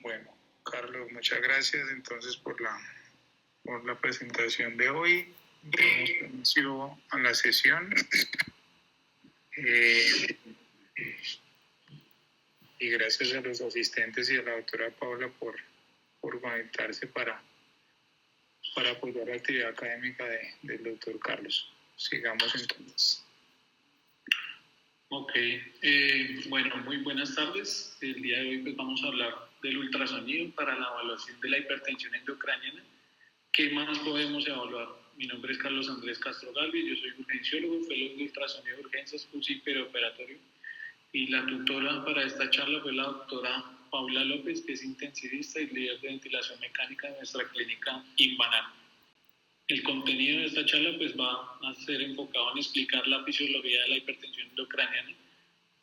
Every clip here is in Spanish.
Bueno, Carlos, muchas gracias entonces por la presentación de hoy. Demos inicio a la sesión. Y gracias a los asistentes y a la doctora Paula por conectarse para apoyar la actividad académica del doctor Carlos. Sigamos entonces. Ok, bueno, muy buenas tardes. El día de hoy pues vamos a hablar del ultrasonido para la evaluación de la hipertensión endocraniana. ¿Qué más podemos evaluar? Mi nombre es Carlos Andrés Castro Galvi, yo soy urgenciólogo, fellow de ultrasonido de urgencias, UCI peroperatorio. Y la tutora para esta charla fue la doctora Paula López, que es intensivista y líder de ventilación mecánica de nuestra clínica Inbanar. El contenido de esta charla pues, va a ser enfocado en explicar la fisiología de la hipertensión endocraniana,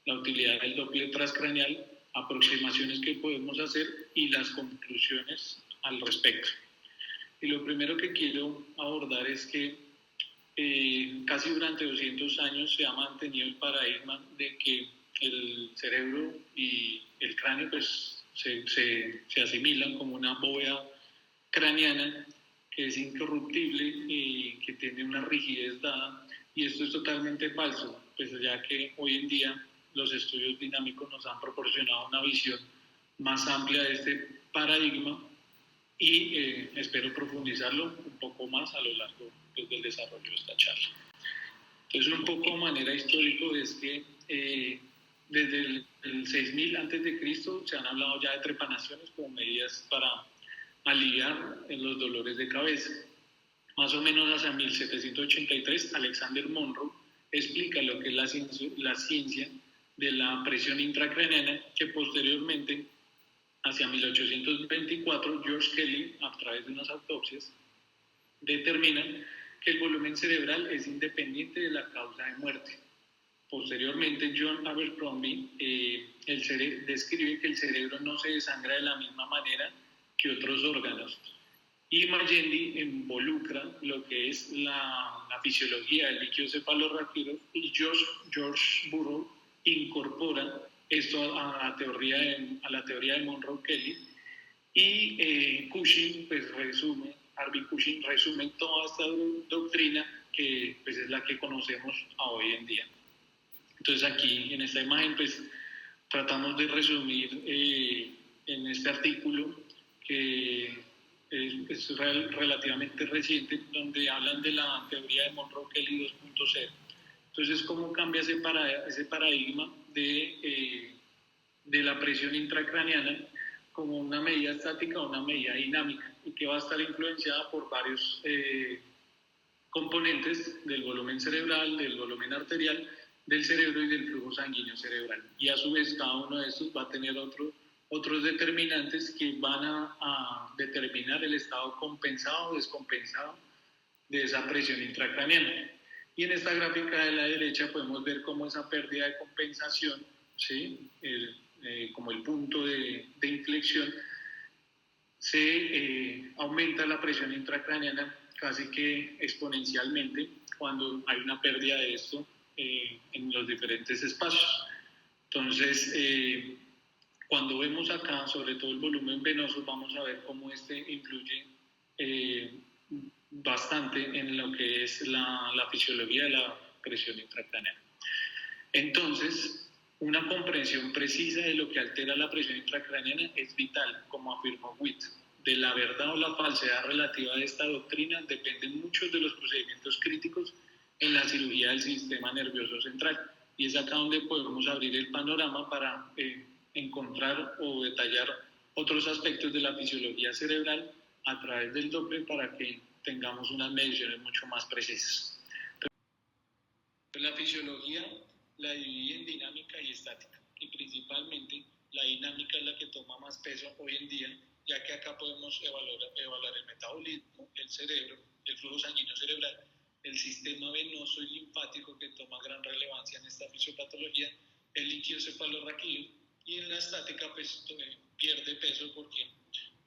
la utilidad del Doppler transcranial, aproximaciones que podemos hacer y las conclusiones al respecto. Y lo primero que quiero abordar es que casi durante 200 años se ha mantenido el paradigma de que el cerebro y el cráneo pues, se asimilan como una bóveda craneana que es incorruptible y que tiene una rigidez dada, y esto es totalmente falso, pues ya que hoy en día los estudios dinámicos nos han proporcionado una visión más amplia de este paradigma y espero profundizarlo un poco más a lo largo pues, del desarrollo de esta charla. Entonces, un poco de manera histórica es que desde el 6000 a.C. se han hablado ya de trepanaciones como medidas para aliviar los dolores de cabeza. Más o menos hacia 1783, Alexander Monro explica lo que es la ciencia de la presión intracraniana, que posteriormente, hacia 1824, George Kelly, a través de unas autopsias, determina que el volumen cerebral es independiente de la causa de muerte. Posteriormente, John Abercrombie describe que el cerebro no se desangra de la misma manera que otros órganos. Y Magendie involucra lo que es la fisiología del líquido cefalorraquídeo, y George Burrow incorpora esto a la teoría de Monro-Kelly, y Cushing, pues Harvey Cushing resume toda esta doctrina que pues, es la que conocemos hoy en día. Entonces aquí en esta imagen pues tratamos de resumir en este artículo que es relativamente reciente, donde hablan de la teoría de Monro-Kelly 2.0. Entonces, ¿cómo cambia ese paradigma de la presión intracraniana como una medida estática o una medida dinámica, y que va a estar influenciada por varios componentes del volumen cerebral, del volumen arterial, del cerebro y del flujo sanguíneo cerebral? Y a su vez cada uno de estos va a tener otros determinantes que van a determinar el estado compensado o descompensado de esa presión intracraniana. Y en esta gráfica de la derecha podemos ver cómo esa pérdida de compensación, ¿sí? Como el punto de inflexión, se aumenta la presión intracraniana casi que exponencialmente cuando hay una pérdida de esto en los diferentes espacios. Entonces, cuando vemos acá, sobre todo el volumen venoso, vamos a ver cómo este influye bastante en lo que es la fisiología de la presión intracraneana. Entonces, una comprensión precisa de lo que altera la presión intracraniana es vital, como afirmó Witt. De la verdad o la falsedad relativa de esta doctrina dependen muchos de los procedimientos críticos en la cirugía del sistema nervioso central. Y es acá donde podemos abrir el panorama para encontrar o detallar otros aspectos de la fisiología cerebral a través del Doppler para que tengamos unas mediciones mucho más precisas. La fisiología la dividí en dinámica y estática, y principalmente la dinámica es la que toma más peso hoy en día, ya que acá podemos evaluar el metabolismo, el cerebro, el flujo sanguíneo cerebral, el sistema venoso y linfático, que toma gran relevancia en esta fisiopatología, el líquido cefalorraquídeo, y en la estática pues pierde peso porque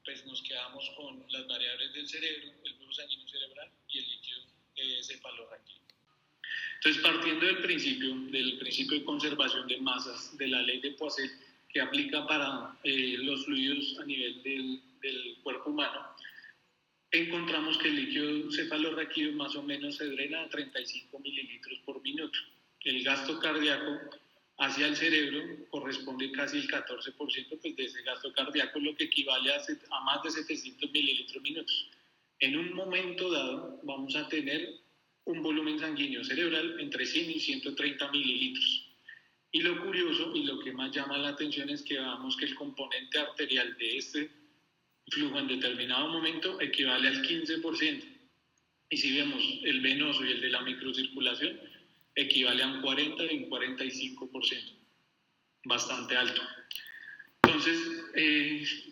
pues nos quedamos con las variables del cerebro, el flujo sanguíneo cerebral y el líquido cefalorraquídeo. Entonces, partiendo del principio de conservación de masas de la ley de Poiseuille, que aplica para los fluidos a nivel del cuerpo humano, encontramos que el líquido cefalorraquídeo más o menos se drena a 35 mililitros por minuto. El gasto cardíaco hacia el cerebro corresponde casi el 14% pues, de ese gasto cardíaco, lo que equivale a más de 700 mililitros minutos. En un momento dado vamos a tener un volumen sanguíneo cerebral entre 100 y 130 mililitros. Y lo curioso y lo que más llama la atención es que vemos que el componente arterial de este flujo en determinado momento equivale al 15%. Y si vemos el venoso y el de la microcirculación, equivale a un 40 y un 45%. Bastante alto. Entonces,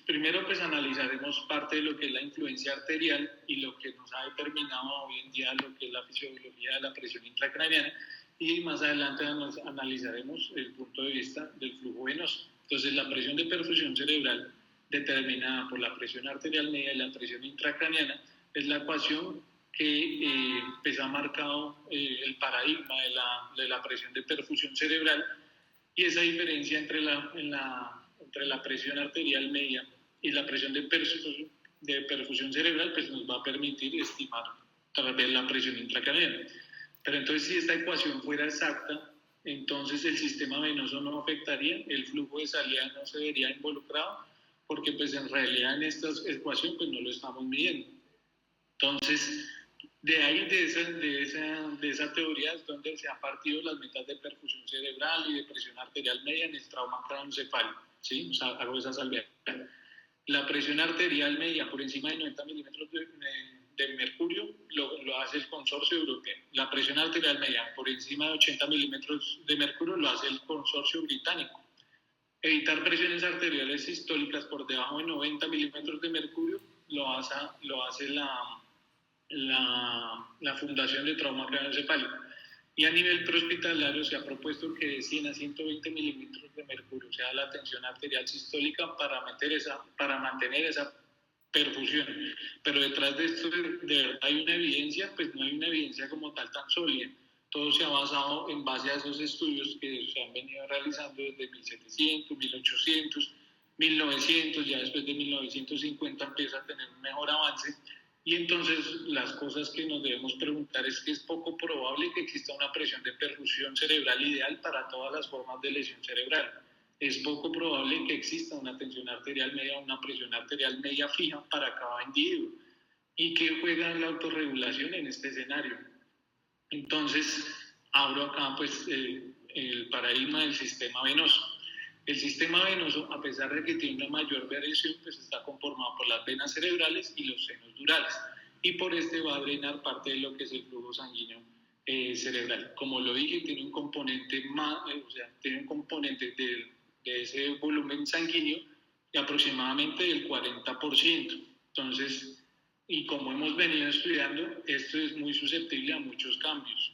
primero pues analizaremos parte de lo que es la influencia arterial y lo que nos ha determinado hoy en día lo que es la fisiología de la presión intracraneana, y más adelante analizaremos el punto de vista del flujo venoso. Entonces, la presión de perfusión cerebral determinada por la presión arterial media y la presión intracraneana es la ecuación que pues ha marcado el paradigma de la presión de perfusión cerebral, y esa diferencia entre la presión arterial media y la presión de perfusión cerebral pues nos va a permitir estimar tal vez la presión intracraneana. Pero entonces, si esta ecuación fuera exacta, entonces el sistema venoso no afectaría, el flujo de salida no se vería involucrado, porque pues en realidad en esta ecuación pues no lo estamos midiendo. Entonces, de ahí, de esa teoría es donde se han partido las metas de perfusión cerebral y de presión arterial media en el trauma craneoencefálico, ¿sí? O sea, hago esa salvedad. La presión arterial media por encima de 90 milímetros de mercurio lo hace el consorcio europeo. La presión arterial media por encima de 80 milímetros de mercurio lo hace el consorcio británico. Evitar presiones arteriales sistólicas por debajo de 90 milímetros de mercurio lo hace la Fundación de Trauma Craneoencefálico. Y a nivel prehospitalario se ha propuesto que de 100 a 120 milímetros de mercurio sea la tensión arterial sistólica para mantener esa perfusión. Pero detrás de esto de verdad hay una evidencia, pues no hay una evidencia como tal tan sólida. Todo se ha basado en base a esos estudios que se han venido realizando desde 1700, 1800, 1900, ya después de 1950 empieza a tener un mejor avance. Y entonces las cosas que nos debemos preguntar es que es poco probable que exista una presión de perfusión cerebral ideal para todas las formas de lesión cerebral. Es poco probable que exista una tensión arterial media o una presión arterial media fija para cada individuo. ¿Y qué juega la autorregulación en este escenario? Entonces, abro acá pues el paradigma del sistema venoso. El sistema venoso, a pesar de que tiene una mayor variación, pues está conformado por las venas cerebrales y los senos durales. Y por este va a drenar parte de lo que es el flujo sanguíneo cerebral. Como lo dije, tiene un componente tiene un componente de ese volumen sanguíneo de aproximadamente del 40%. Entonces, y como hemos venido estudiando, esto es muy susceptible a muchos cambios.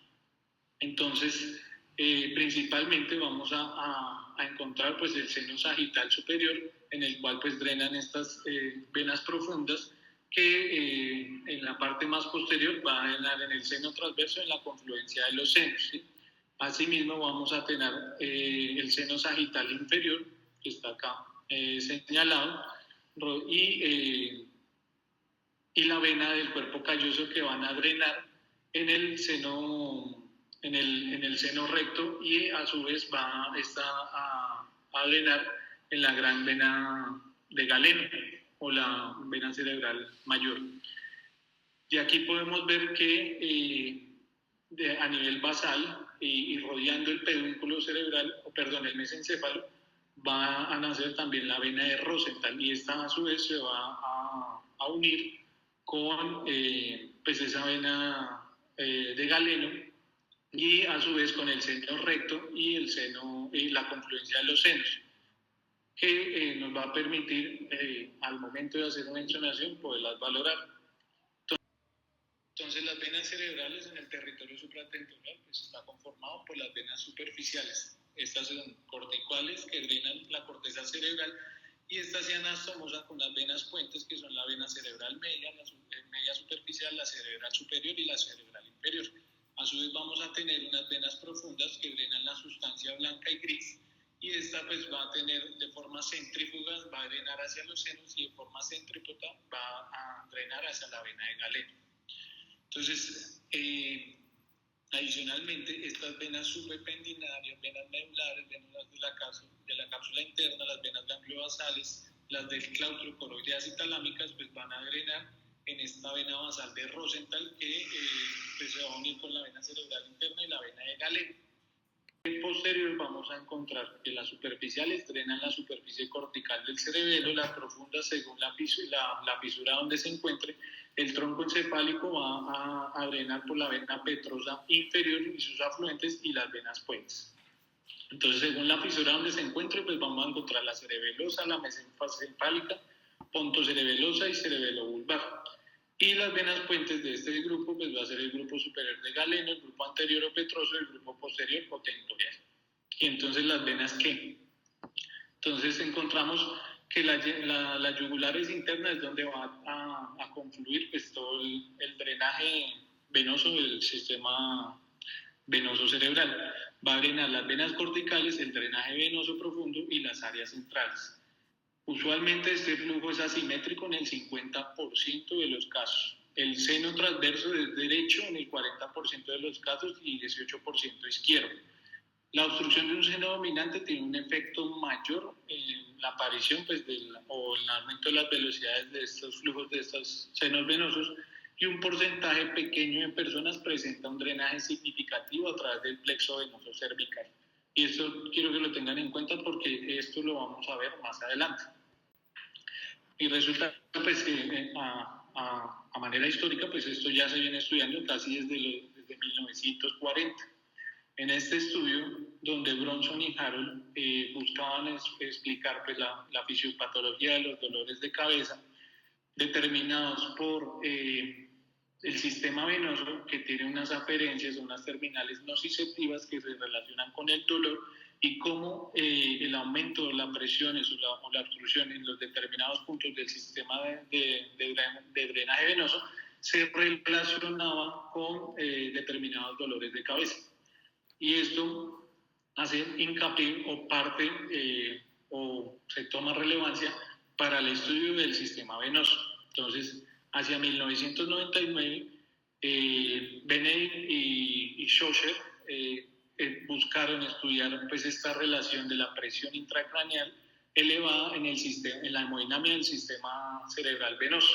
Entonces, principalmente vamos a encontrar pues el seno sagital superior, en el cual pues drenan estas venas profundas que en la parte más posterior va a drenar en el seno transverso en la confluencia de los senos, ¿sí? Asimismo vamos a tener el seno sagital inferior, que está acá señalado, y la vena del cuerpo calloso, que van a drenar en el seno recto, y a su vez va a drenar en la gran vena de Galeno o la vena cerebral mayor. Y aquí podemos ver que a nivel basal y rodeando el pedúnculo cerebral, el mesencéfalo, va a nacer también la vena de Rosenthal, y esta a su vez se va a unir con pues esa vena de Galeno, y a su vez con el seno recto y la confluencia de los senos, que nos va a permitir al momento de hacer una insonación poderlas valorar. Entonces, las venas cerebrales en el territorio supratentorial pues está conformado por las venas superficiales. Estas son corticales, que drenan la corteza cerebral, y estas se anastomosas con las venas puentes, que son la vena cerebral media, la media superficial, la cerebral superior y la cerebral inferior. A su vez vamos a tener unas venas profundas que drenan la sustancia blanca y gris, y esta pues va a tener de forma centrífuga, va a drenar hacia los senos y de forma centrípeta va a drenar hacia la vena de Galeno. Entonces, adicionalmente, estas venas supraependinarias, venas medulares, venas de la cápsula interna, las venas gangliobasales, las del claustro, coroideas y talámicas, pues van a drenar en esta vena basal de Rosenthal que pues se va a unir con la vena cerebral interna y la vena de Galeno. En posterior vamos a encontrar que las superficiales drenan la superficie cortical del cerebelo, las profundas según la fisura donde se encuentre. El tronco encefálico va a drenar por la vena petrosa inferior y sus afluentes y las venas puentes. Entonces, según la fisura donde se encuentre, pues vamos a encontrar la cerebelosa, la mesencefálica, pontocerebelosa y cerebelo-vulvar. Y las venas puentes de este grupo, pues va a ser el grupo superior de Galeno, el grupo anterior o petroso y el grupo posterior o tentorial. Y entonces, ¿las venas qué? Entonces, encontramos que la yugular interna es donde va a confluir pues, todo el drenaje venoso del sistema venoso cerebral. Va a drenar las venas corticales, el drenaje venoso profundo y las áreas centrales. Usualmente este flujo es asimétrico en el 50% de los casos. El seno transverso es derecho en el 40% de los casos y 18% izquierdo. La obstrucción de un seno dominante tiene un efecto mayor en la aparición pues, o en el aumento de las velocidades de estos flujos de estos senos venosos, y un porcentaje pequeño de personas presenta un drenaje significativo a través del plexo venoso cervical. Y esto quiero que lo tengan en cuenta porque esto lo vamos a ver más adelante. Y resulta pues, que a manera histórica pues esto ya se viene estudiando casi desde 1940. En este estudio, donde Bronson y Harold buscaban explicar pues, la fisiopatología de los dolores de cabeza determinados por el sistema venoso, que tiene unas aferencias, unas terminales nociceptivas que se relacionan con el dolor, y cómo el aumento de la presión o la obstrucción en los determinados puntos del sistema de drenaje venoso se relacionaba con determinados dolores de cabeza. Y esto hace hincapié o parte o se toma relevancia para el estudio del sistema venoso. Entonces, hacia 1999, Benedict y Schocher buscaron estudiar pues, esta relación de la presión intracraneal elevada en la hemodinamia del sistema cerebral venoso.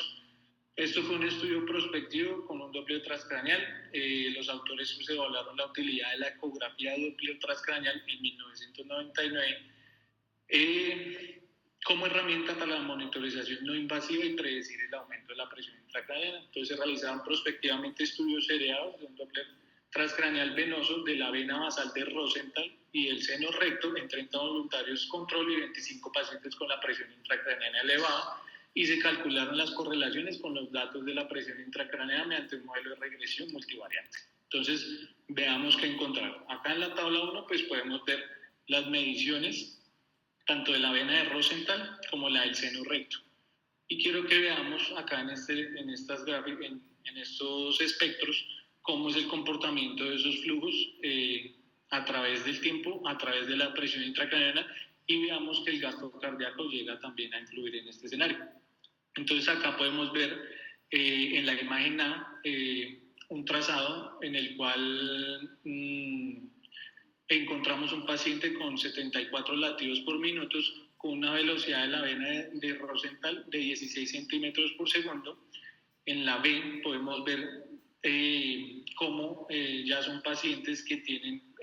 Esto fue un estudio prospectivo con un Doppler transcraneal. Los autores pues, evaluaron la utilidad de la ecografía Doppler transcraneal en 1999 como herramienta para la monitorización no invasiva y predecir el aumento de la presión intracraneal. Entonces se realizaban prospectivamente estudios seriados de un Doppler transcraneal venoso de la vena basal de Rosenthal y el seno recto en 30 voluntarios control y 25 pacientes con la presión intracraneal elevada, y se calcularon las correlaciones con los datos de la presión intracraneal mediante un modelo de regresión multivariante. Entonces, veamos qué encontrar. Acá en la tabla 1 pues podemos ver las mediciones tanto de la vena de Rosenthal como la del seno recto. Y quiero que veamos acá en estos espectros cómo es el comportamiento de esos flujos a través del tiempo, a través de la presión intracraneal, y veamos que el gasto cardíaco llega también a influir en este escenario. Entonces acá podemos ver en la imagen A un trazado en el cual encontramos un paciente con 74 latidos por minuto, con una velocidad de la vena de Rosenthal de 16 centímetros por segundo. En la B podemos ver cómo ya son pacientes que tienen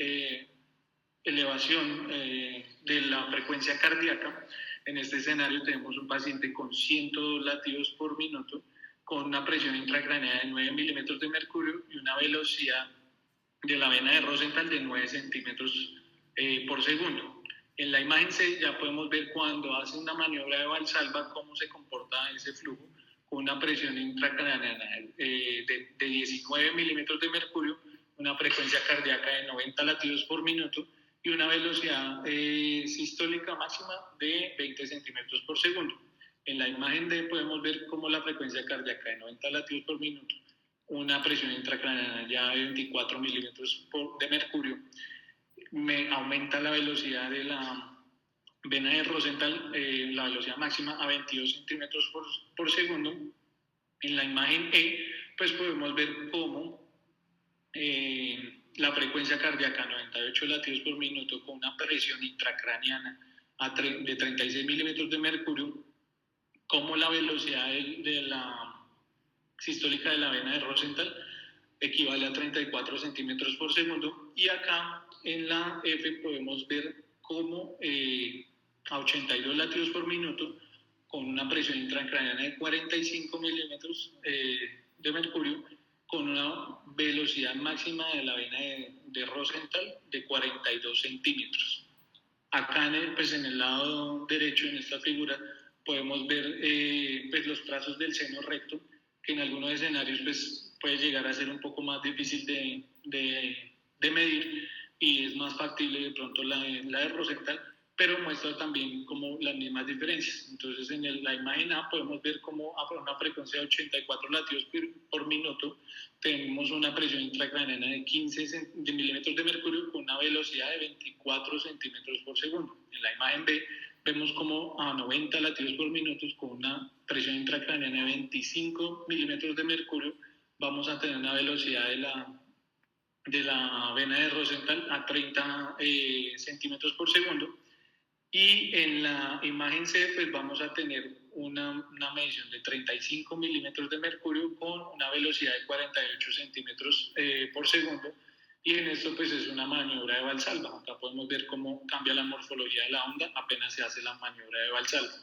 elevación de la frecuencia cardíaca. En este escenario tenemos un paciente con 102 latidos por minuto, con una presión intracraneal de 9 milímetros de mercurio y una velocidad de la vena de Rosenthal de 9 centímetros por segundo. En la imagen C ya podemos ver cuando hace una maniobra de Valsalva cómo se comporta ese flujo, con una presión intracraneal de 19 milímetros de mercurio, una frecuencia cardíaca de 90 latidos por minuto y una velocidad sistólica máxima de 20 centímetros por segundo. En la imagen D podemos ver cómo la frecuencia cardíaca de 90 latidos por minuto, una presión intracraneal ya de 24 milímetros de mercurio, aumenta la velocidad vena de Rosenthal, la velocidad máxima a 22 centímetros por segundo. En la imagen E, pues podemos ver cómo la frecuencia cardíaca 98 latidos por minuto con una presión intracraneana de 36 milímetros de mercurio, como la velocidad de la sistólica de la vena de Rosenthal equivale a 34 centímetros por segundo. Y acá en la F podemos ver cómo a 82 latidos por minuto, con una presión intracraneana de 45 milímetros de mercurio, con una velocidad máxima de la vena de Rosenthal de 42 centímetros. Acá en el lado derecho, en esta figura, podemos ver pues los trazos del seno recto, que en algunos escenarios pues, puede llegar a ser un poco más difícil de medir, y es más factible de pronto la de Rosenthal, pero muestra también como las mismas diferencias. Entonces en la imagen A podemos ver como a una frecuencia de 84 latidos por minuto tenemos una presión intracraneana de 15 milímetros de mercurio con una velocidad de 24 centímetros por segundo. En la imagen B vemos como a 90 latidos por minuto con una presión intracraneana de 25 milímetros de mercurio vamos a tener una velocidad de la vena de Rosenthal a 30 centímetros por segundo. Y en la imagen C pues vamos a tener una medición de 35 milímetros de mercurio con una velocidad de 48 centímetros por segundo, y en esto pues es una maniobra de Valsalva. Acá podemos ver cómo cambia la morfología de la onda apenas se hace la maniobra de Valsalva.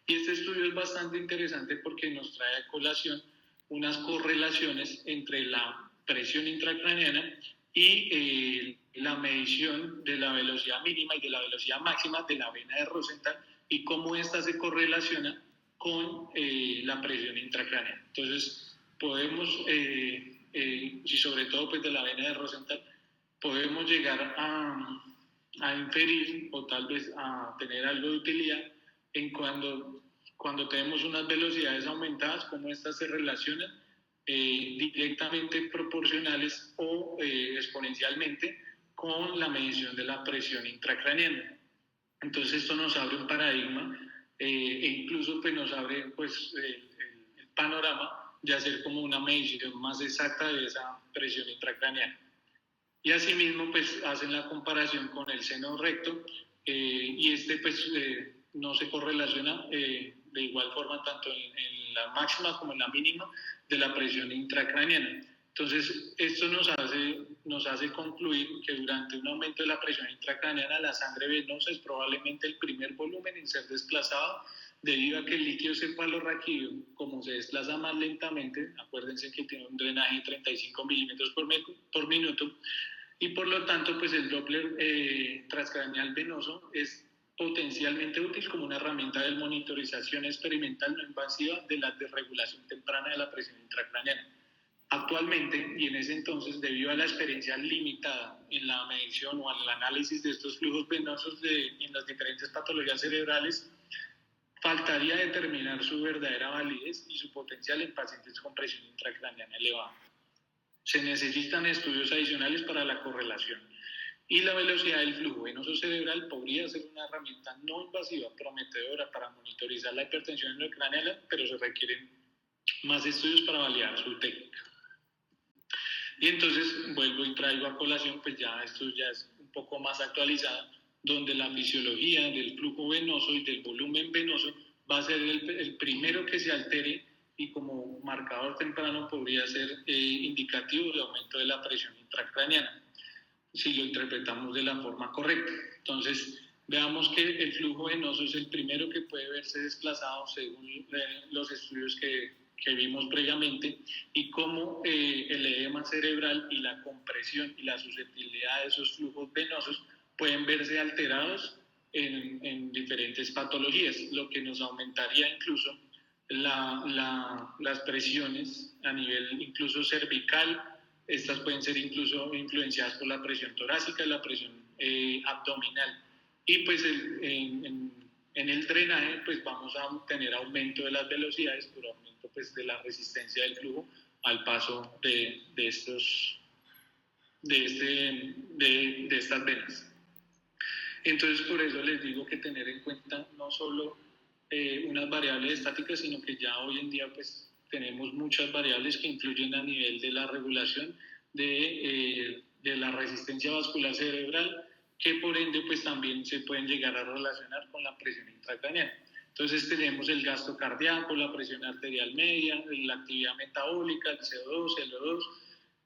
Y este estudio es bastante interesante porque nos trae a colación unas correlaciones entre la presión intracraneana y la medición de la velocidad mínima y de la velocidad máxima de la vena de Rosenthal y cómo ésta se correlaciona con la presión intracraneana. Entonces, podemos, y sobre todo pues de la vena de Rosenthal, podemos llegar a inferir o tal vez a tener algo de utilidad en cuando tenemos unas velocidades aumentadas, cómo estas se relacionan directamente proporcionales o exponencialmente con la medición de la presión intracraneana. Entonces esto nos abre un paradigma e incluso pues, nos abre pues, el panorama de hacer como una medición más exacta de esa presión intracraneana. Y asimismo pues hacen la comparación con el seno recto y este pues no se correlaciona de igual forma tanto en la máxima como en la mínima de la presión intracraneana. Entonces, esto nos hace concluir que durante un aumento de la presión intracraneana, la sangre venosa es probablemente el primer volumen en ser desplazado, debido a que el líquido cefalorraquídeo, como se desplaza más lentamente, acuérdense que tiene un drenaje de 35 milímetros por minuto, y por lo tanto, pues el Doppler transcraneal venoso es potencialmente útil como una herramienta de monitorización experimental no invasiva de la desregulación temprana de la presión intracraneana. Actualmente, y en ese entonces, debido a la experiencia limitada en la medición o al análisis de estos flujos venosos en las diferentes patologías cerebrales, faltaría determinar su verdadera validez y su potencial en pacientes con presión intracraneana elevada. Se necesitan estudios adicionales para la correlación. Y la velocidad del flujo venoso cerebral podría ser una herramienta no invasiva prometedora para monitorizar la hipertensión endocraneal, pero se requieren más estudios para validar su técnica. Y entonces vuelvo y traigo a colación, pues ya esto ya es un poco más actualizado, donde la fisiología del flujo venoso y del volumen venoso va a ser el primero que se altere, y como marcador temprano podría ser indicativo del aumento de la presión intracraneana, si lo interpretamos de la forma correcta. Entonces, veamos que el flujo venoso es el primero que puede verse desplazado según los estudios que vimos previamente, y cómo el edema cerebral y la compresión y la susceptibilidad de esos flujos venosos pueden verse alterados en diferentes patologías, lo que nos aumentaría incluso las presiones a nivel incluso cervical. Estas pueden ser incluso influenciadas por la presión torácica y la presión abdominal. Y pues en el drenaje pues vamos a tener aumento de las velocidades por aumento pues de la resistencia del flujo al paso de estas venas. Entonces, por eso les digo que tener en cuenta no solo unas variables estáticas, sino que ya hoy en día pues tenemos muchas variables que influyen a nivel de la regulación de la resistencia vascular cerebral, que por ende pues también se pueden llegar a relacionar con la presión intracraneal. Entonces tenemos el gasto cardíaco, la presión arterial media, la actividad metabólica, el CO2, el O2,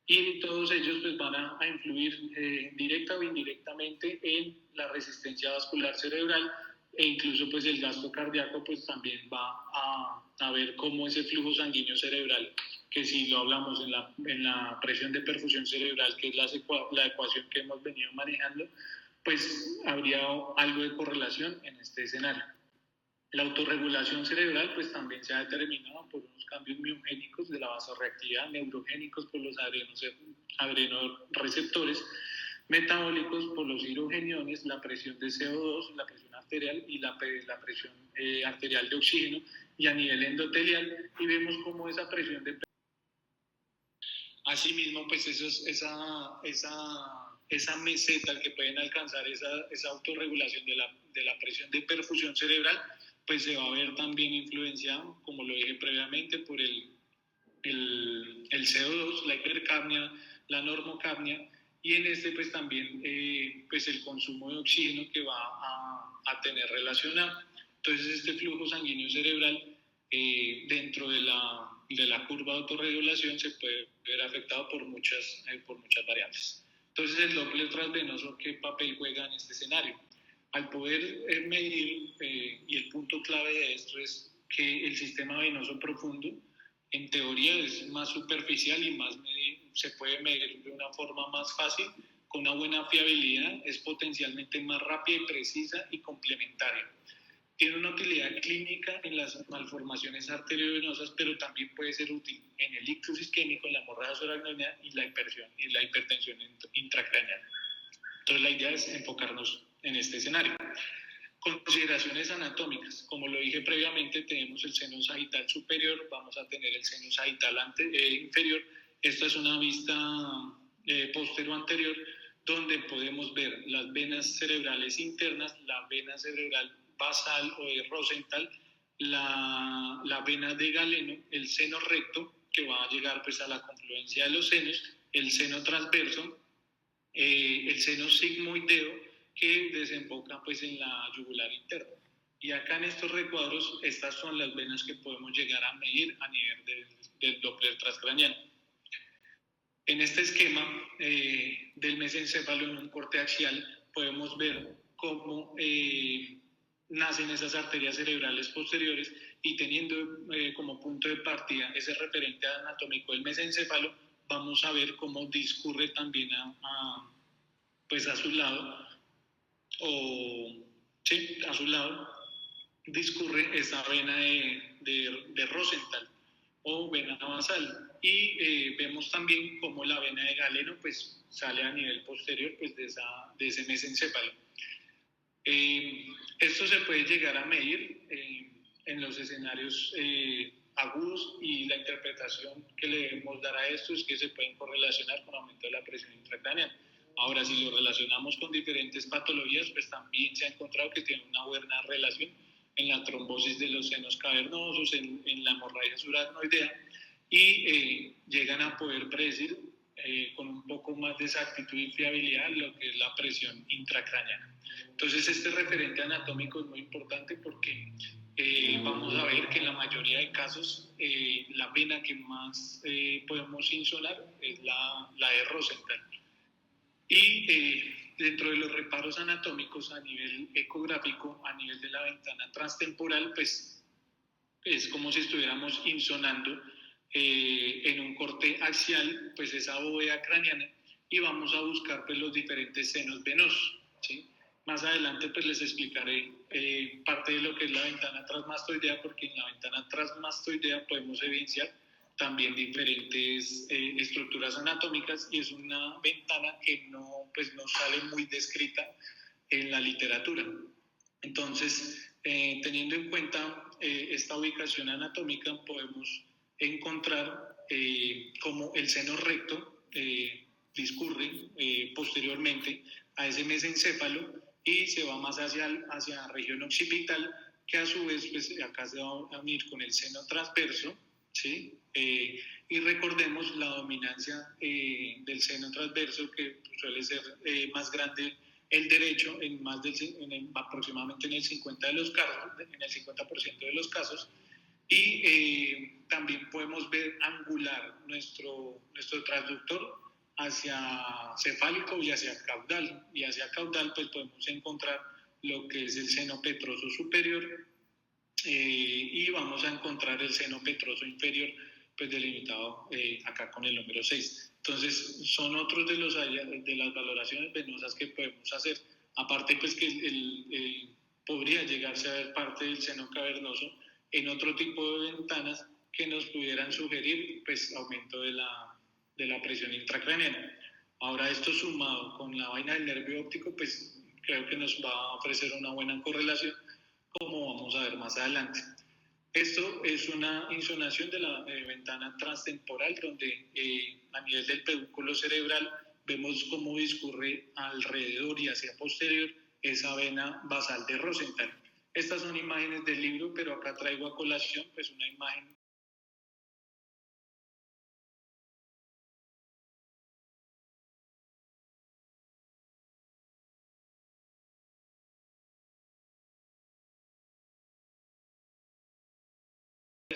y todos ellos pues van a influir directa o indirectamente en la resistencia vascular cerebral, e incluso pues el gasto cardíaco pues también va a ver cómo ese flujo sanguíneo cerebral, que si lo hablamos en la presión de perfusión cerebral, que es la ecuación que hemos venido manejando, pues habría algo de correlación en este escenario. La autorregulación cerebral pues también se ha determinado por unos cambios miogénicos de la vasoreactividad, neurogénicos por los adrenoreceptores, metabólicos por los hidrogeniones, la presión de CO2, la presión arterial y la presión arterial de oxígeno, y a nivel endotelial, y vemos cómo esa presión de... Asimismo, pues esa meseta que pueden alcanzar esa autorregulación de la presión de perfusión cerebral, pues se va a ver también influenciado, como lo dije previamente, por el CO2, la hipercapnia, la normocapnia, y en este pues también pues el consumo de oxígeno que va a tener relacionado. Entonces este flujo sanguíneo cerebral dentro de la curva de autorregulación se puede ver afectado por muchas variables. Entonces el Doppler transvenoso, ¿qué papel juega en este escenario? Al poder medir, y el punto clave de esto es que el sistema venoso profundo en teoría es más superficial y se puede medir de una forma más fácil, con una buena fiabilidad, es potencialmente más rápida y precisa y complementaria. Tiene una utilidad clínica en las malformaciones arteriovenosas, pero también puede ser útil en el ictus isquémico, en la hemorragia subaracnoidea y la hipertensión intracraneal. Entonces la idea es enfocarnos en este escenario. Consideraciones anatómicas. Como lo dije previamente, tenemos el seno sagital superior, vamos a tener el seno sagital inferior. Esta es una vista postero-anterior, donde podemos ver las venas cerebrales internas, la vena cerebral basal o de Rosenthal, la vena de Galeno, el seno recto, que va a llegar pues a la confluencia de los senos, el seno transverso, el seno sigmoideo, que desemboca pues en la yugular interna. Y acá en estos recuadros, estas son las venas que podemos llegar a medir a nivel del Doppler transcraneal. En este esquema del mesencéfalo en un corte axial, podemos ver cómo nacen esas arterias cerebrales posteriores, y teniendo como punto de partida ese referente anatómico del mesencéfalo, vamos a ver cómo discurre también pues a su lado, a su lado discurre esa vena de Rosenthal o vena basal, y vemos también cómo la vena de Galeno pues sale a nivel posterior pues de ese mesencéfalo. Esto se puede llegar a medir en los escenarios agudos, y la interpretación que le debemos dar a esto es que se pueden correlacionar con aumento de la presión intracraneal. Ahora, si lo relacionamos con diferentes patologías, pues también se ha encontrado que tiene una buena relación en la trombosis de los senos cavernosos, en la hemorragia subaracnoidea, y llegan a poder predecir con un poco más de exactitud y fiabilidad lo que es la presión intracraneal. Entonces, este referente anatómico es muy importante porque vamos a ver que en la mayoría de casos la vena que más podemos insonar es la de Rosenthal. Y dentro de los reparos anatómicos a nivel ecográfico, a nivel de la ventana transtemporal, pues es como si estuviéramos insonando en un corte axial, pues esa bóveda craneana, y vamos a buscar pues los diferentes senos venosos, ¿sí? Más adelante pues les explicaré parte de lo que es la ventana transmastoidea, porque en la ventana transmastoidea podemos evidenciar también diferentes estructuras anatómicas, y es una ventana que no sale muy descrita en la literatura. Entonces, teniendo en cuenta esta ubicación anatómica, podemos encontrar cómo el seno recto discurre posteriormente a ese mesencéfalo, y se va más hacia la región occipital, que a su vez pues acá se va a unir con el seno transverso, ¿sí? Y recordemos la dominancia del seno transverso, que suele ser más grande el derecho aproximadamente en el 50% de los casos, y también podemos ver angular nuestro transductor hacia cefálico y hacia caudal. Y hacia caudal pues podemos encontrar lo que es el seno petroso superior y vamos a encontrar el seno petroso inferior pues delimitado acá con el número 6. Entonces son otros de las valoraciones venosas que podemos hacer. Aparte pues que podría llegarse a ver parte del seno cavernoso en otro tipo de ventanas que nos pudieran sugerir pues aumento de la presión intracraneana. Ahora esto sumado con la vaina del nervio óptico pues creo que nos va a ofrecer una buena correlación, como vamos a ver más adelante. Esto es una insonación de la ventana transtemporal, donde a nivel del pedúnculo cerebral vemos cómo discurre alrededor y hacia posterior esa vena basal de Rosenthal. Estas son imágenes del libro, pero acá traigo a colación pues una imagen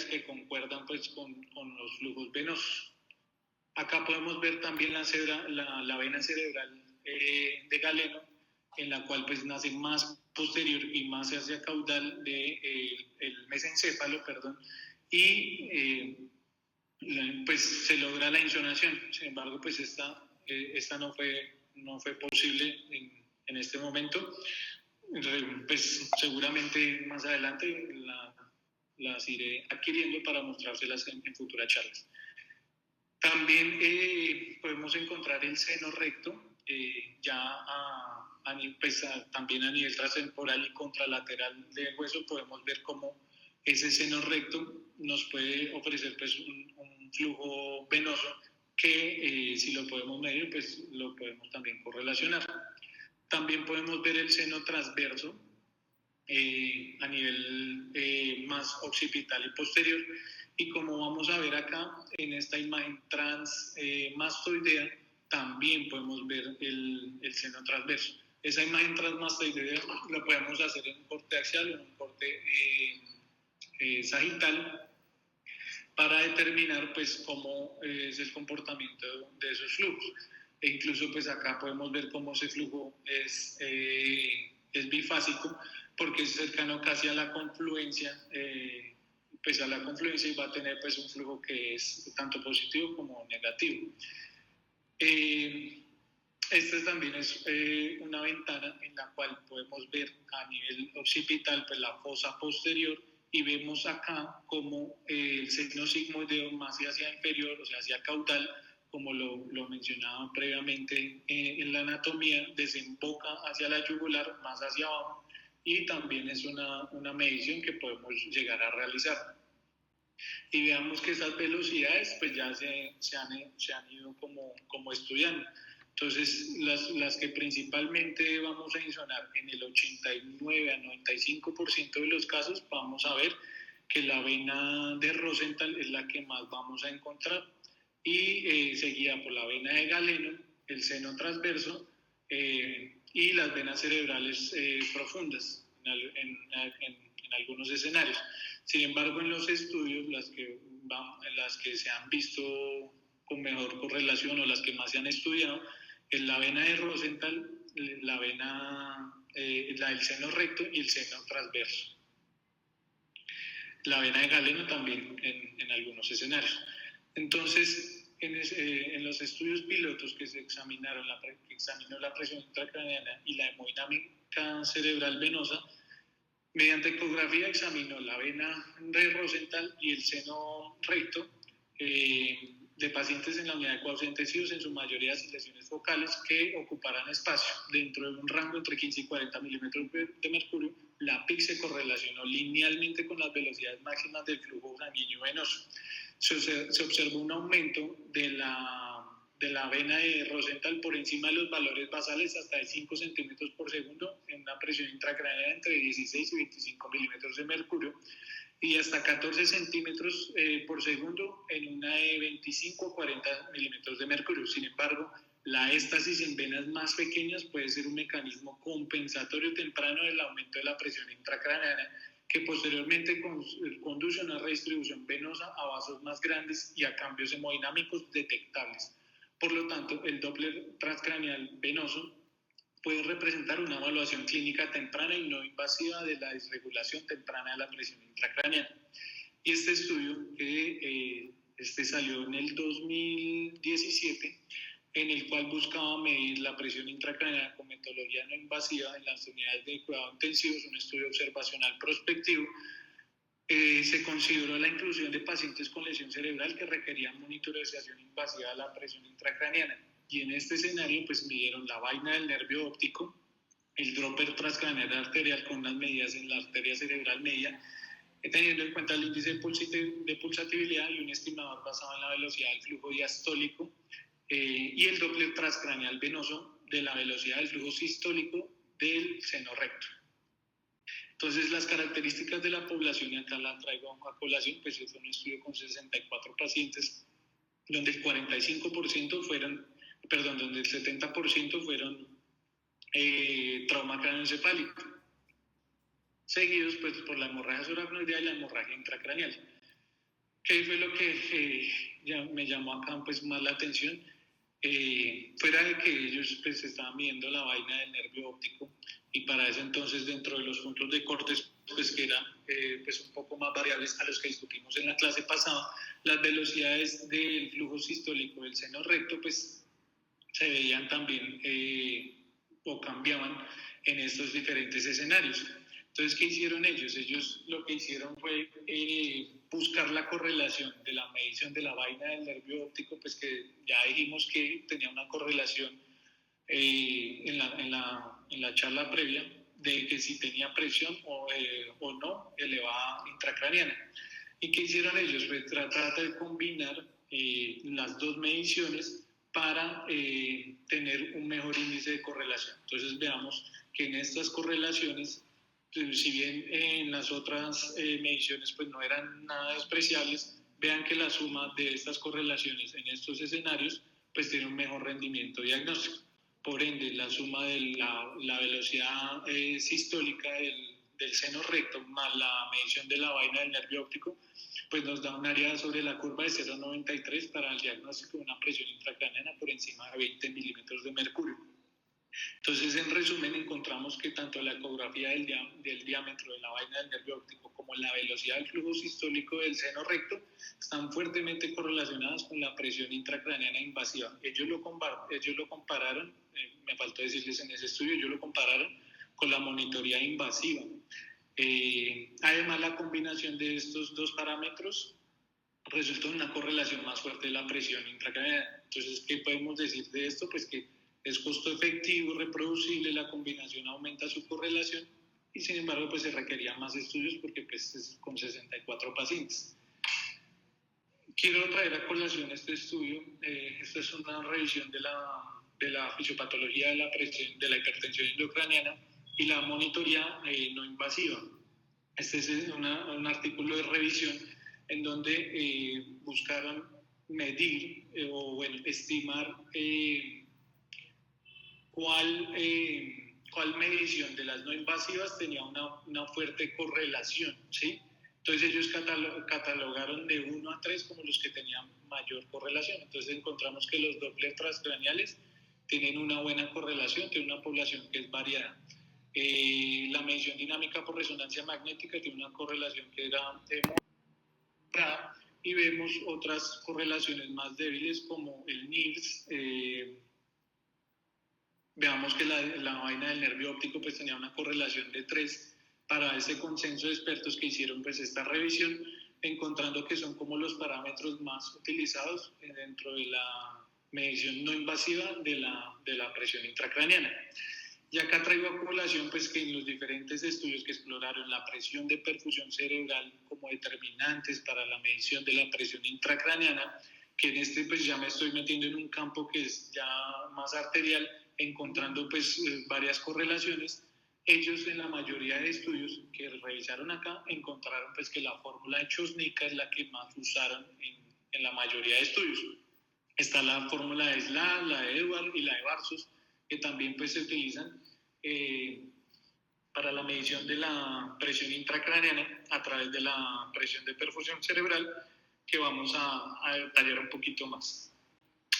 que concuerdan pues con los flujos venosos. Acá podemos ver también la vena cerebral de Galeno, en la cual pues nace más posterior y más hacia caudal el mesencéfalo, y pues se logra la insonación. Sin embargo, pues esta no fue posible en este momento. Pues seguramente más adelante las iré adquiriendo para mostrárselas en futuras charlas. También podemos encontrar el seno recto, también a nivel transtemporal y contralateral del hueso podemos ver cómo ese seno recto nos puede ofrecer pues, un flujo venoso que si lo podemos medir, pues lo podemos también correlacionar. También podemos ver el seno transverso a nivel más occipital y posterior. Y como vamos a ver acá en esta imagen transmastoidea, también podemos ver el seno transverso. Esa imagen transmastoidea la podemos hacer en un corte axial o en un corte sagital para determinar pues cómo es el comportamiento de esos flujos. E incluso pues acá podemos ver cómo ese flujo es bifásico, porque es cercano casi a la confluencia, pues a la confluencia, y va a tener pues un flujo que es tanto positivo como negativo. Esta también es una ventana en la cual podemos ver a nivel occipital pues la fosa posterior, y vemos acá como el seno sigmoideo más hacia inferior, o sea hacia caudal, como lo mencionaba previamente en la anatomía, desemboca hacia la yugular, más hacia abajo, y también es una medición que podemos llegar a realizar. Y veamos que esas velocidades pues ya se han ido como estudiando. Entonces, las que principalmente vamos a insonar en el 89 a 95% de los casos, vamos a ver que la vena de Rosenthal es la que más vamos a encontrar, y seguida por la vena de Galeno, el seno transverso y las venas cerebrales profundas en algunos escenarios. Sin embargo, en los estudios, las que se han visto con mejor correlación o las que más se han estudiado, es la vena de Rosenthal, la del seno recto y el seno transverso. La vena de Galeno también en algunos escenarios. Entonces, en los estudios pilotos que se examinó la presión intracraneana y la hemodinámica cerebral venosa, mediante ecografía examinó la vena de Rosenthal y el seno recto de pacientes en la unidad de cuidados intensivos, en su mayoría sin lesiones focales, que ocuparan espacio dentro de un rango entre 15 y 40 milímetros de mercurio. La PIC se correlacionó linealmente con las velocidades máximas del flujo sanguíneo venoso. Se observó un aumento de la vena de Rosenthal por encima de los valores basales hasta de 5 centímetros por segundo en presión intracraneana entre 16 y 25 milímetros de mercurio y hasta 14 centímetros por segundo en una de 25 a 40 milímetros de mercurio. Sin embargo, la éstasis en venas más pequeñas puede ser un mecanismo compensatorio temprano del aumento de la presión intracraneana que posteriormente conduce a una redistribución venosa a vasos más grandes y a cambios hemodinámicos detectables. Por lo tanto, el Doppler transcraneal venoso puede representar una evaluación clínica temprana y no invasiva de la disregulación temprana de la presión intracraneana. Y este estudio que salió en el 2017, en el cual buscaba medir la presión intracraneana con metodología no invasiva en las unidades de cuidado intensivo, es un estudio observacional prospectivo. Se consideró la inclusión de pacientes con lesión cerebral que requerían monitorización invasiva de la presión intracraneana. Y en este escenario, pues midieron la vaina del nervio óptico, el Doppler transcraneal arterial con unas medidas en la arteria cerebral media, teniendo en cuenta el índice de pulsatividad y un estimador basado en la velocidad del flujo diastólico, y el Doppler transcraneal venoso de la velocidad del flujo sistólico del seno recto. Entonces, las características de la población, y acá la traigo a colación, pues es un estudio con 64 pacientes, donde el 45% donde el 70% fueron trauma craneoencefálico, seguidos pues por la hemorragia subaracnoidea y la hemorragia intracraneal. ¿Qué fue lo que ya me llamó acá pues más la atención? Fuera de que ellos pues estaban midiendo la vaina del nervio óptico, y para ese entonces dentro de los puntos de cortes pues que eran pues un poco más variables a los que discutimos en la clase pasada, las velocidades del flujo sistólico del seno recto pues se veían también o cambiaban en estos diferentes escenarios. Entonces, ¿qué hicieron ellos? Ellos lo que hicieron fue buscar la correlación de la medición de la vaina del nervio óptico, pues que ya dijimos que tenía una correlación en la charla previa de que si tenía presión o no elevada intracraneana. ¿Y qué hicieron ellos? Pues tratar de combinar las dos mediciones para tener un mejor índice de correlación. Entonces veamos que en estas correlaciones, si bien en las otras mediciones pues no eran nada despreciables, vean que la suma de estas correlaciones en estos escenarios pues tiene un mejor rendimiento diagnóstico. Por ende, la suma de la velocidad sistólica del seno recto más la medición de la vaina del nervio óptico pues nos da un área sobre la curva de 0,93 para el diagnóstico de una presión intracraneana por encima de 20 milímetros de mercurio. Entonces, en resumen, encontramos que tanto la ecografía del diámetro de la vaina del nervio óptico como la velocidad del flujo sistólico del seno recto están fuertemente correlacionadas con la presión intracraneana invasiva. Ellos lo compararon, me faltó decirles en ese estudio, ellos lo compararon con la monitoría invasiva. Además, la combinación de estos dos parámetros resultó en una correlación más fuerte de la presión intracraneana. Entonces, ¿qué podemos decir de esto? Pues que es costo efectivo, reproducible, la combinación aumenta su correlación y sin embargo pues se requería más estudios porque pues es con 64 pacientes. Quiero traer a colación este estudio. Esta es una revisión de la fisiopatología de la presión, de la hipertensión endocraniana y la monitoría no invasiva. Este es un artículo de revisión en donde buscaron medir estimar cuál medición de las no invasivas tenía una fuerte correlación, ¿sí? Entonces ellos catalogaron de 1 a 3 como los que tenían mayor correlación. Entonces encontramos que los Doppler transcraneales tienen una buena correlación, tienen una población que es variada. La medición dinámica por resonancia magnética tiene una correlación que era moderada, y vemos otras correlaciones más débiles como el NIRS. Veamos que la vaina del nervio óptico pues tenía una correlación de 3 para ese consenso de expertos que hicieron pues esta revisión, encontrando que son como los parámetros más utilizados dentro de la medición no invasiva de la presión intracraneana. Y acá traigo a colación pues que en los diferentes estudios que exploraron la presión de perfusión cerebral como determinantes para la medición de la presión intracraneana, que en este pues ya me estoy metiendo en un campo que es ya más arterial, encontrando pues varias correlaciones. ellos en la mayoría de estudios que revisaron acá encontraron pues que la fórmula de Chosnica es la que más usaron en la mayoría de estudios. Está la fórmula de SLA, la de Edward y la de Barsos, que también pues se utilizan para la medición de la presión intracraneana a través de la presión de perfusión cerebral, que vamos a detallar un poquito más.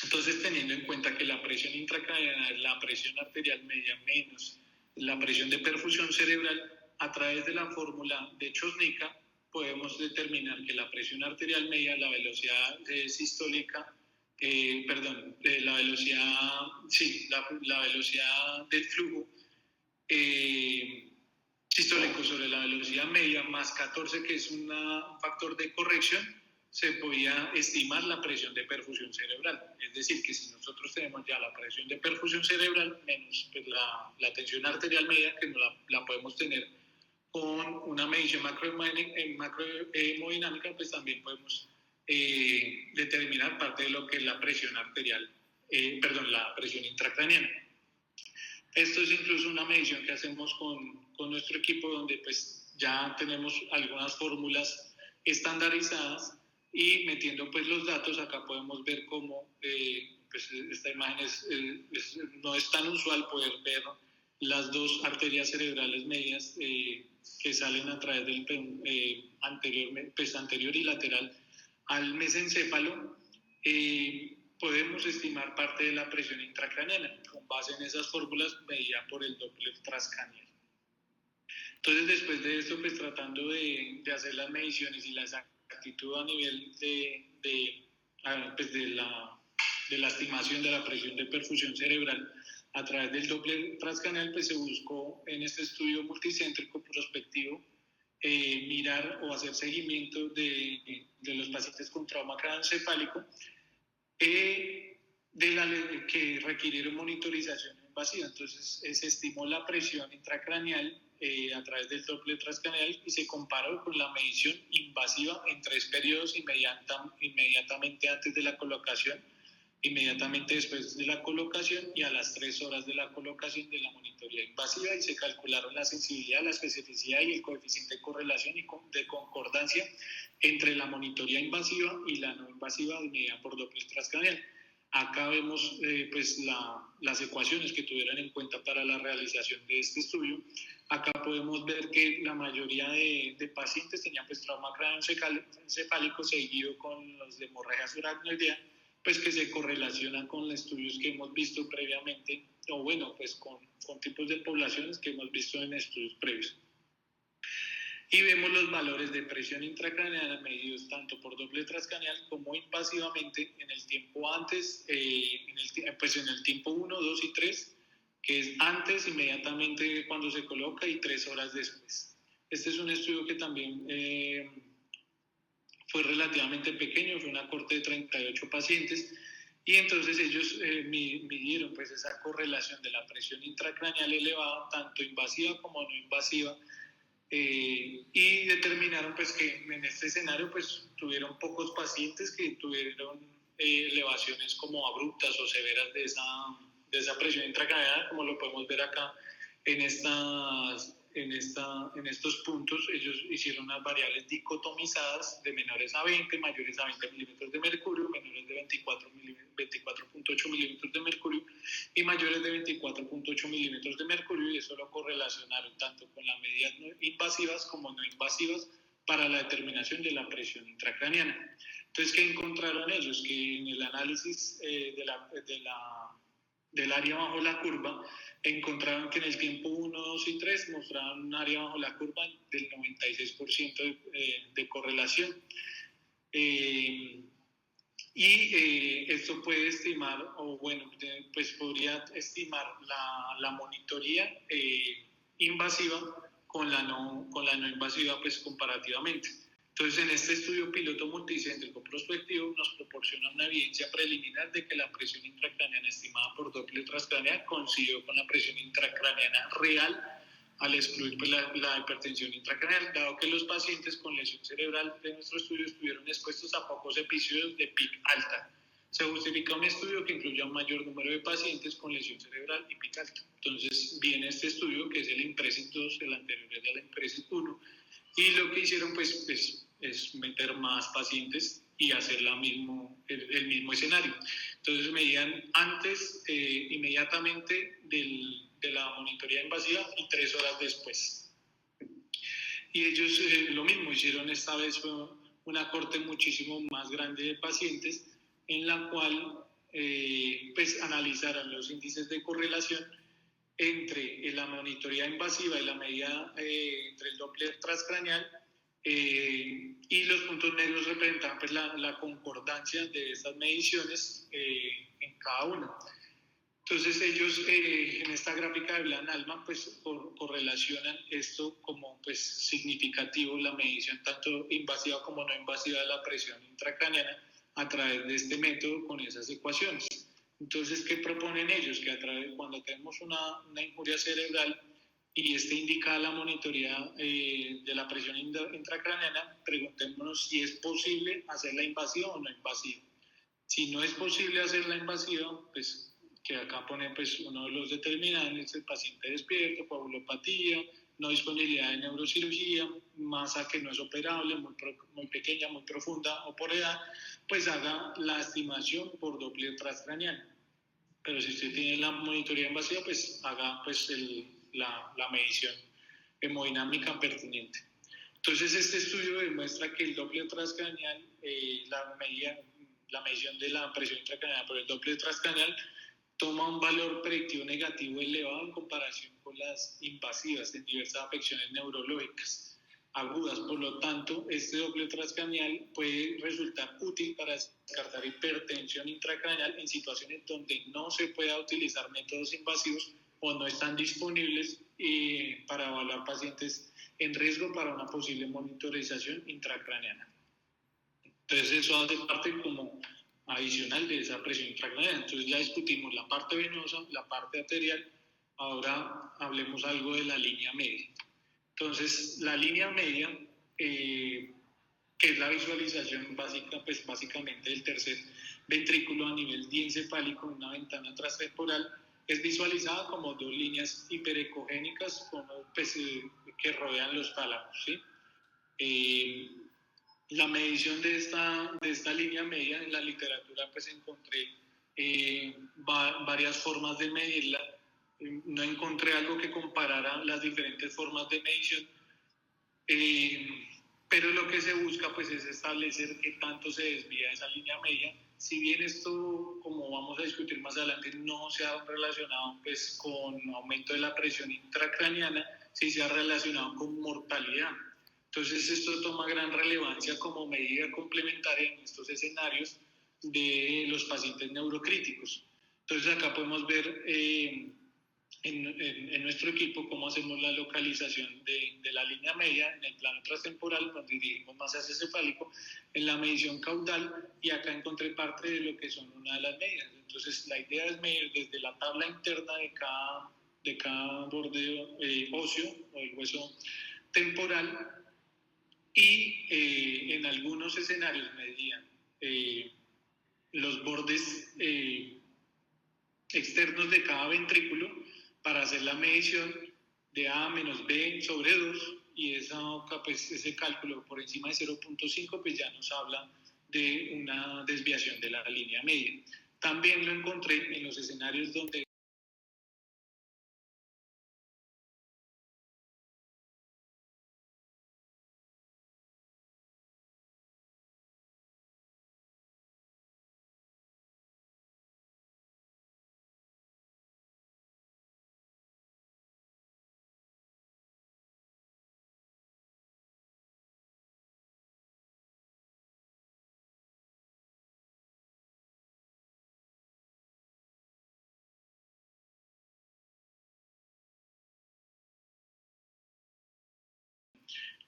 Entonces, teniendo en cuenta que la presión intracraneana es la presión arterial media menos la presión de perfusión cerebral, a través de la fórmula de Chosnica podemos determinar que la presión arterial media, la velocidad sistólica, la velocidad del flujo sistólico sobre la velocidad media más 14, que es un factor de corrección, se podía estimar la presión de perfusión cerebral. Es decir, que si nosotros tenemos ya la presión de perfusión cerebral menos pues, la tensión arterial media, que no la podemos tener con una medición macrohemodinámica, pues también podemos determinar parte de lo que es la presión arterial, la presión intracraneana. Esto es incluso una medición que hacemos con nuestro equipo, donde pues ya tenemos algunas fórmulas estandarizadas, y metiendo pues los datos acá podemos ver cómo pues esta imagen no es tan usual poder ver las dos arterias cerebrales medias que salen a través del anterior y lateral al mesencéfalo. Podemos estimar parte de la presión intracraneana con base en esas fórmulas medidas por el Doppler transcranial. Entonces, después de esto, pues tratando de hacer las mediciones y la exactitud a nivel de la estimación de la presión de perfusión cerebral a través del Doppler transcranial, pues se buscó en este estudio multicéntrico prospectivo mirar o hacer seguimiento de los pacientes con trauma craneoencefálico que requirieron monitorización invasiva. Entonces se estimó la presión intracraneal a través del Doppler transcranial y se comparó con la medición invasiva en 3 periodos inmediatamente antes de la colocación, inmediatamente después de la colocación y a las 3 horas de la colocación de la monitoría invasiva, y se calcularon la sensibilidad, la especificidad y el coeficiente de correlación y de concordancia entre la monitoría invasiva y la no invasiva medida por Doppler transcranial. Acá vemos pues las ecuaciones que tuvieron en cuenta para la realización de este estudio. Acá podemos ver que la mayoría de pacientes tenían pues trauma craneoencefálico seguido con los de hemorragia subaracnoidea, pues que se correlacionan con los estudios que hemos visto previamente, o bueno, pues con tipos de poblaciones que hemos visto en estudios previos. Y vemos los valores de presión intracraneana medidos tanto por Doppler transcranial como invasivamente en el tiempo antes, en el tiempo 1, 2 y 3, que es antes, inmediatamente cuando se coloca, y 3 horas después. Este es un estudio que también fue relativamente pequeño, fue una corte de 38 pacientes, y entonces ellos midieron pues esa correlación de la presión intracraneal elevada, tanto invasiva como no invasiva, y determinaron pues que en este escenario pues tuvieron pocos pacientes que tuvieron elevaciones como abruptas o severas de esa presión intracraneal, como lo podemos ver acá en estos puntos. Ellos hicieron unas variables dicotomizadas de menores a 20, mayores a 20 milímetros de mercurio, menores de 24.8 milímetros de mercurio y mayores de 24.8 milímetros de mercurio, y eso lo correlacionaron tanto con las medidas invasivas como no invasivas para la determinación de la presión intracraneana. Entonces, ¿qué encontraron ellos? Que en el análisis del área bajo la curva, encontraron que en el tiempo 1, 2 y 3 mostraban un área bajo la curva del 96% de correlación. Esto puede estimar, pues podría estimar la monitoría invasiva con la no invasiva, pues comparativamente. Entonces, en este estudio piloto multicéntrico prospectivo nos proporciona una evidencia preliminar de que la presión intracraneana estimada por Doppler transcranial coincidió con la presión intracraneana real al excluir pues, la hipertensión intracraneal, dado que los pacientes con lesión cerebral de nuestro estudio estuvieron expuestos a pocos episodios de PIC alta. se justifica un estudio que incluya un mayor número de pacientes con lesión cerebral y pic alto. Entonces viene este estudio, que es el IMPRESID 2, el anterior es el IMPRESID 1, y lo que hicieron pues es meter más pacientes y hacer el mismo escenario. Entonces medían antes, inmediatamente de la monitoría invasiva y 3 horas después. Y ellos lo mismo hicieron, esta vez fue una corte muchísimo más grande de pacientes, en la cual pues analizaron los índices de correlación entre la monitoría invasiva y la medida entre el Doppler transcraneal, y los puntos negros representan pues la concordancia de estas mediciones en cada uno. Entonces ellos en esta gráfica de Blan-Alman pues correlacionan esto como pues significativo, la medición tanto invasiva como no invasiva de la presión intracraneana a través de este método con esas ecuaciones. Entonces, ¿qué proponen ellos? Que cuando tenemos una injuria cerebral y indica la monitoría de la presión intracraneana, preguntémonos si es posible hacerla invasiva o no invasiva. Si no es posible hacerla invasiva, pues que acá pone pues uno de los determinantes: el paciente despierto, coagulopatía, no disponibilidad de neurocirugía, masa que no es operable, muy pequeña, muy profunda o por edad, pues haga la estimación por Doppler transcraneal. Pero si usted tiene la monitoría invasiva, pues haga pues la medición hemodinámica pertinente. Entonces este estudio demuestra que el Doppler transcraneal, la medición de la presión intracraneal por el Doppler transcraneal, toma un valor predictivo negativo elevado en comparación con las invasivas en diversas afecciones neurológicas agudas. Por lo tanto, este Doppler transcraneal puede resultar útil para descartar hipertensión intracraneal en situaciones donde no se pueda utilizar métodos invasivos o no están disponibles para evaluar pacientes en riesgo para una posible monitorización intracraneana. Entonces eso hace parte como adicional de esa presión intracraneana. Entonces ya discutimos la parte venosa, la parte arterial, ahora hablemos algo de la línea media. Entonces la línea media, que es la visualización básica, pues básicamente del tercer ventrículo a nivel diencefálico en una ventana transtemporal, es visualizada como 2 líneas hiperecogénicas pues, que rodean los tálamos, ¿sí? La medición de esta línea media en la literatura pues encontré varias formas de medirla. No encontré algo que comparara las diferentes formas de medición, pero lo que se busca pues es establecer qué tanto se desvía esa línea media. Si bien esto, como vamos a discutir más adelante, no se ha relacionado pues con aumento de la presión intracraneana, sí se ha relacionado con mortalidad. Entonces esto toma gran relevancia como medida complementaria en estos escenarios de los pacientes neurocríticos. Entonces acá podemos ver en nuestro equipo cómo hacemos la localización de la línea media en el plano transtemporal, nos dirigimos más hacia cefálico, en la medición caudal, y acá encontré parte de lo que son una de las medidas. Entonces la idea es medir desde la tabla interna de cada borde óseo o el hueso temporal, y en algunos escenarios medían los bordes externos de cada ventrículo para hacer la medición de A menos B sobre 2, y pues, ese cálculo por encima de 0.5 pues ya nos habla de una desviación de la línea media. También lo encontré en los escenarios donde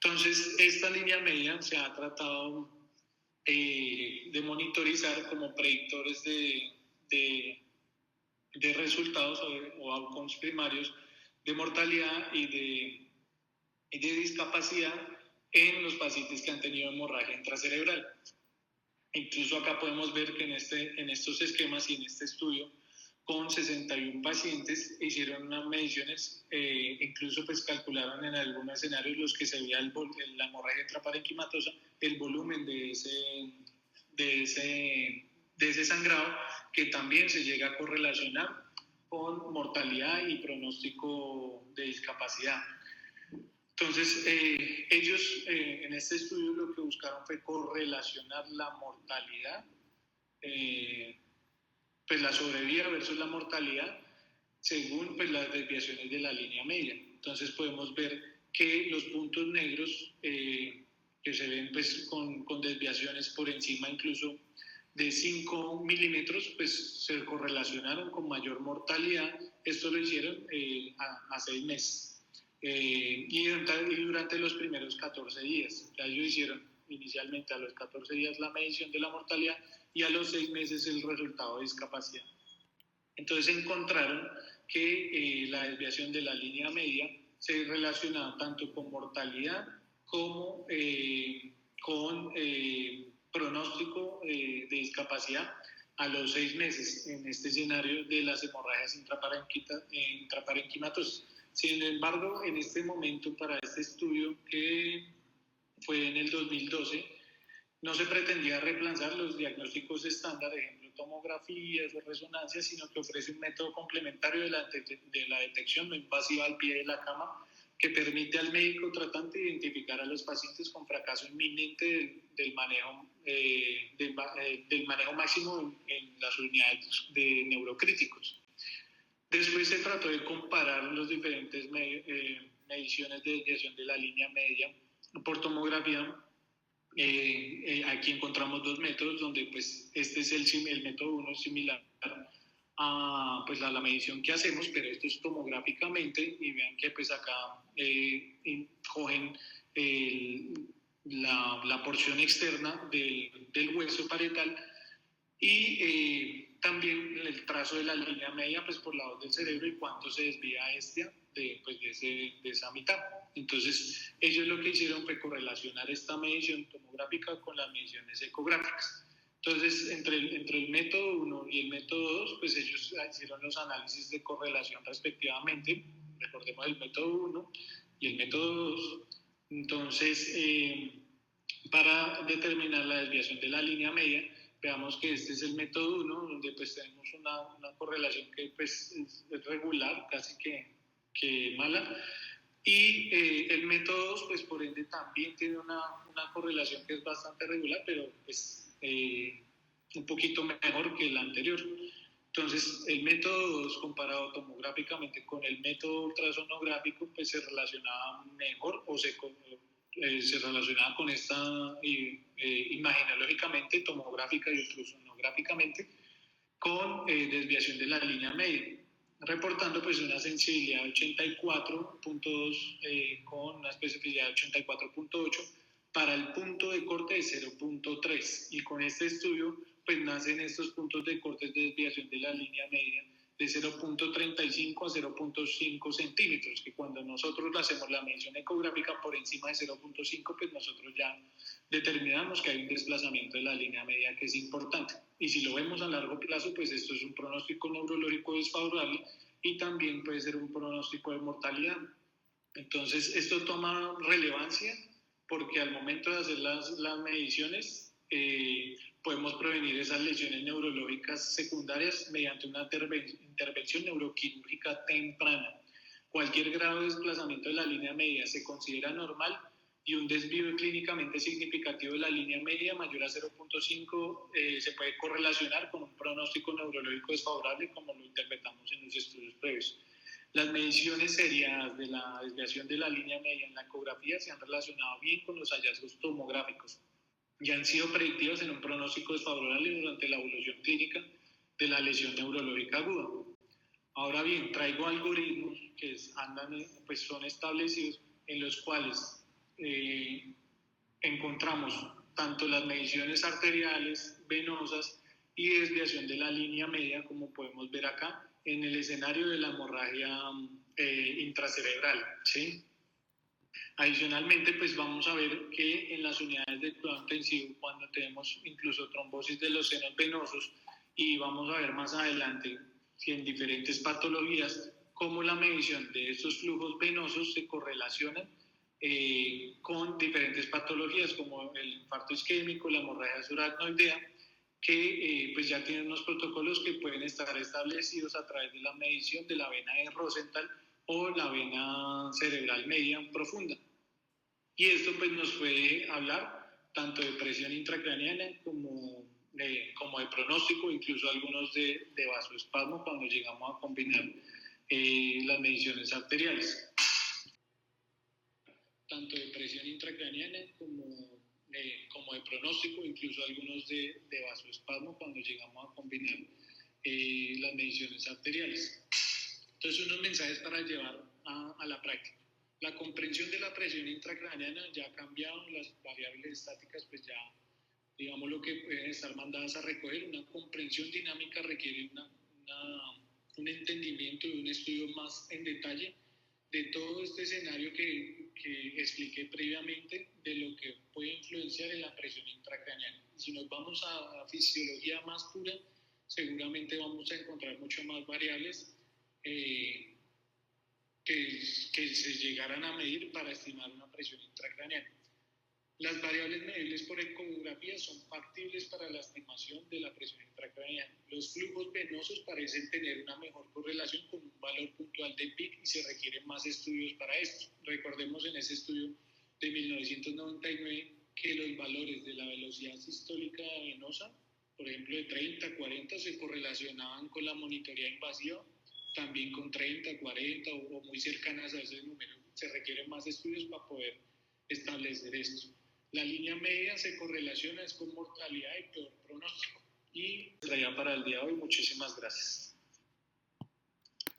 Entonces, esta línea media se ha tratado de monitorizar como predictores de resultados o outcomes primarios de mortalidad y de discapacidad en los pacientes que han tenido hemorragia intracerebral. Incluso acá podemos ver que en estos esquemas y en este estudio, con 61 pacientes, hicieron unas mediciones, incluso pues calcularon en algunos escenarios los que se veía la hemorragia intraparenquimatosa, el volumen de ese sangrado, que también se llega a correlacionar con mortalidad y pronóstico de discapacidad. Entonces, ellos en este estudio lo que buscaron fue correlacionar la mortalidad, pues la sobrevida versus la mortalidad, según pues, las desviaciones de la línea media. Entonces podemos ver que los puntos negros que se ven pues, con desviaciones por encima incluso de 5 milímetros, pues se correlacionaron con mayor mortalidad. Esto lo hicieron a 6 meses. Y durante los primeros 14 días. Ya ellos hicieron inicialmente a los 14 días la medición de la mortalidad y a los 6 meses el resultado de discapacidad. Entonces encontraron que la desviación de la línea media se relacionaba tanto con mortalidad como con pronóstico de discapacidad a los 6 meses en este escenario de las hemorragias intraparenquimatosas. Sin embargo, en este momento, para este estudio que fue en el 2012, no se pretendía reemplazar los diagnósticos estándar, ejemplo, tomografías o resonancias, sino que ofrece un método complementario de la detección no invasiva al pie de la cama, que permite al médico tratante identificar a los pacientes con fracaso inminente del manejo máximo en las unidades de neurocríticos. Después se trató de comparar los diferentes mediciones de desviación de la línea media por tomografía. Aquí encontramos dos métodos donde pues, este es el método 1 similar pues, a la medición que hacemos, pero esto es tomográficamente y vean que pues, acá cogen la porción externa del hueso parietal y también el trazo de la línea media pues, por lados del cerebro y cuánto se desvía de esa mitad. Entonces, ellos lo que hicieron fue correlacionar esta medición tomográfica con las mediciones ecográficas. Entonces, entre el método 1 y el método 2, pues ellos hicieron los análisis de correlación respectivamente. Recordemos el método 1 y el método 2. Entonces, para determinar la desviación de la línea media, veamos que este es el método 1, donde pues tenemos una correlación que pues es regular, casi que mala. Y el método 2, pues por ende también tiene una correlación que es bastante regular, pero pues un poquito mejor que el anterior. Entonces, el método 2 comparado tomográficamente con el método ultrasonográfico, pues se relacionaba mejor o se relacionaba con esta imaginológicamente, tomográfica y ultrasonográficamente, con desviación de la línea media, reportando pues una sensibilidad de 84.2 con una especificidad de 84.8 para el punto de corte de 0.3, y con este estudio pues nacen estos puntos de corte de desviación de la línea media de 0.35 a 0.5 centímetros, que cuando nosotros hacemos la medición ecográfica por encima de 0.5, pues nosotros ya determinamos que hay un desplazamiento de la línea media que es importante. Y si lo vemos a largo plazo, pues esto es un pronóstico neurológico desfavorable y también puede ser un pronóstico de mortalidad. Entonces, esto toma relevancia porque al momento de hacer las mediciones, podemos prevenir esas lesiones neurológicas secundarias mediante una intervención neuroquirúrgica temprana. Cualquier grado de desplazamiento de la línea media se considera normal y un desvío clínicamente significativo de la línea media mayor a 0.5 se puede correlacionar con un pronóstico neurológico desfavorable, como lo interpretamos en los estudios previos. Las mediciones seriadas de la desviación de la línea media en la ecografía se han relacionado bien con los hallazgos tomográficos y han sido predictivas en un pronóstico desfavorable durante la evolución clínica de la lesión neurológica aguda. Ahora bien, traigo algoritmos que pues son establecidos en los cuales encontramos tanto las mediciones arteriales, venosas y desviación de la línea media, como podemos ver acá, en el escenario de la hemorragia intracerebral, ¿sí? Adicionalmente, pues vamos a ver que en las unidades de cuidado intensivo, cuando tenemos incluso trombosis de los senos venosos, y vamos a ver más adelante que en diferentes patologías, cómo la medición de estos flujos venosos se correlacionan con diferentes patologías como el infarto isquémico, la hemorragia subaracnoidea, que pues ya tienen unos protocolos que pueden estar establecidos a través de la medición de la vena de Rosenthal o la vena cerebral media profunda. Y esto pues nos puede hablar tanto de presión intracraneana como de pronóstico, incluso algunos de vasoespasmo cuando llegamos a combinar las mediciones arteriales. Tanto de presión intracraneana como de pronóstico, incluso algunos de vasoespasmo cuando llegamos a combinar las mediciones arteriales. Entonces, unos mensajes para llevar a la práctica. La comprensión de la presión intracraneana ya ha cambiado, las variables estáticas pues ya, digamos, lo que pueden estar mandadas a recoger. Una comprensión dinámica requiere un entendimiento de un estudio más en detalle de todo este escenario que expliqué previamente de lo que puede influenciar en la presión intracraneana. Si nos vamos a fisiología más pura, seguramente vamos a encontrar mucho más variables que se llegaran a medir para estimar una presión intracraneana. Las variables medibles por ecografía son factibles para la estimación de la presión intracraneana. Los flujos venosos parecen tener una mejor correlación con un valor puntual de PIC y se requieren más estudios para esto. Recordemos en ese estudio de 1999 que los valores de la velocidad sistólica venosa, por ejemplo de 30, 40, se correlacionaban con la monitoría invasiva, también con 30, 40 o muy cercanas a ese número. Se requieren más estudios para poder establecer esto. La línea media se correlaciona con mortalidad y peor pronóstico. Y traía para el día de hoy. Muchísimas gracias.